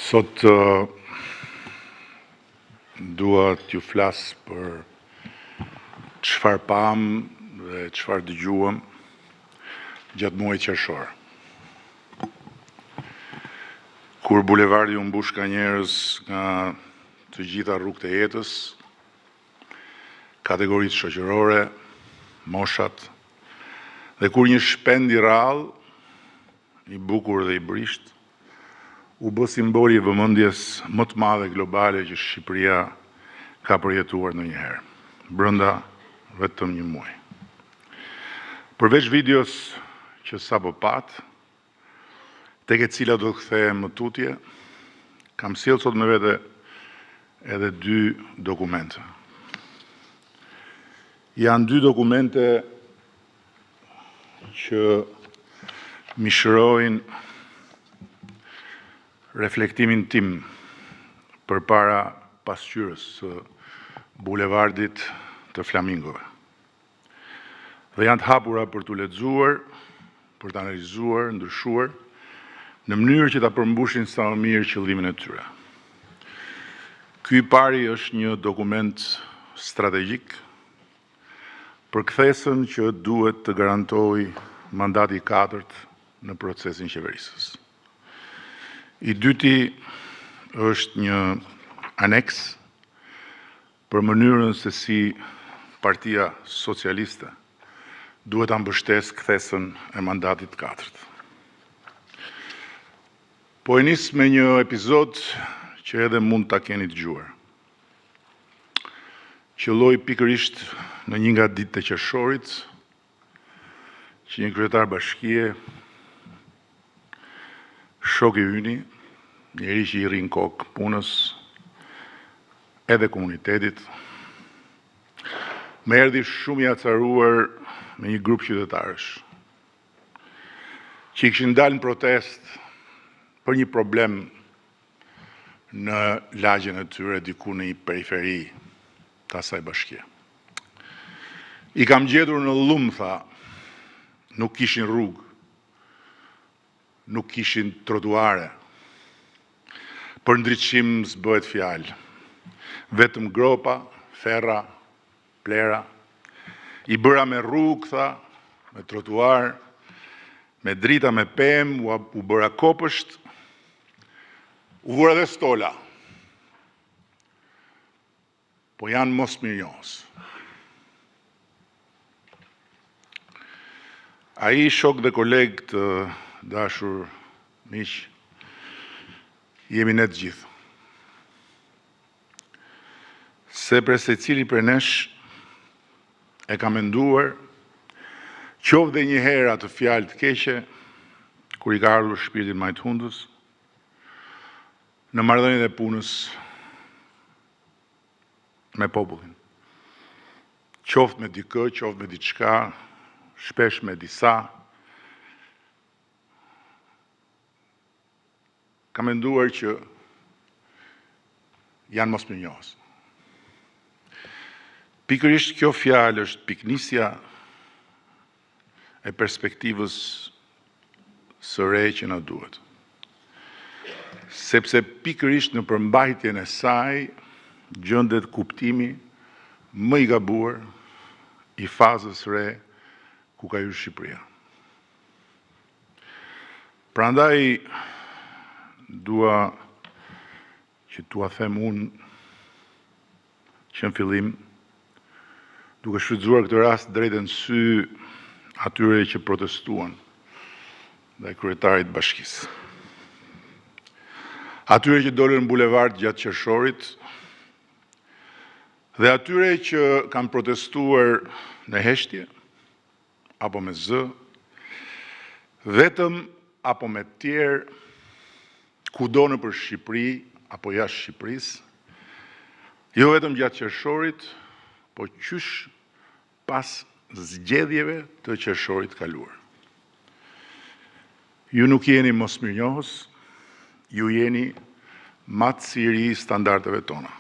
Sot dua t'ju flas për çfarë pam dhe çfarë dëgjuam gjatë muajit qershor. Kur bulevardi u mbush ka njerëz nga të gjitha rrugët e jetës, kategoritë shoqërore, moshat, dhe kur një shpend i rrallë, i bukur dhe i brisht, u bë simboli i vëmendjes më të madhe globale që Shqipëria ka përjetuar ndonjëherë, brenda vetëm një muaji. Përveç videos që sapo pat, tek e cila do të kthehem më tutje, kam sjellë sot me vete edhe dy dokumente. Janë dy dokumente që mishërojnë reflektimin tim përpara pasqyrës së bulevardit të Flamingove. Dhe janë të hapura për t'u lexuar, për të analizuar, ndryshuar, në mënyrë që ta përmbushin sa më mirë qëllimin e tyre. Ky i pari është një dokument strategjik për kthesën që duhet të garantojë mandati i katërt në procesin qeverisës. I dyti është një aneks për mënyrën se si Partia Socialiste duhet ta mbështesë kthesën e mandatit katërt. Po e nis me një episod që edhe mund ta keni dëgjuar. Qëlloi pikërisht në një nga ditët e qershorit, që një kryetar bashkie, shok i yni, njeri që i rrin kokë punës, edhe komunitetit, më erdhi shumë i acaruar me një grup qytetarësh, që i kishin dalë në protest për një problem në lagjen e tyre diku në një periferi të asaj bashkie. I kam gjetur në llumë, tha, nuk kishin rrugë, nuk kishin trotuare, për ndriçim s'bëhet fjalë, vetëm gropa, ferra, plera, i bëra me rrugë, tha, me trotuar, me drita me pemë, u bëra kopësht, u vura dhe stola, po janë mosmirnjohës. Ai shok dhe koleg të dashur miq, jemi ne të gjithë. Se për secili për nesh e ka menduar, qoftë dhe një herë atë fjalë të keqe, kur i ka ardhur shpirtin majt hundës, në marrëdhëniet e punës me popullin. Qoftë me dikë, qoftë me diçka, shpesh me disa, ka menduar që janë mosmirnjohës. Pikërisht kjo fjalë është piknisja e perspektivës së re që na duhet. Sepse pikërisht në përmbajtjen e saj gjendet kuptimi më i gabuar i fazës re ku ka hyrë Shqipëria. Prandaj dua që t'ua them unë që në fillim, duke shfrytzuar këtë rast drejtën sy atyre që protestuan dhe kryetarit bashkisë. Atyre që dolën në bulevard gjatë qershorit dhe atyre që kanë protestuar në heshtje apo me zë, vetëm apo me tjerë, kudo nëpër Shqipëri apo jashtë Shqipërisë, jo vetëm gjatë qershorit, po qysh pas zgjedhjeve të qershorit kaluar. Ju nuk jeni mosmirnjohës, ju jeni matësiri i standardeve tona.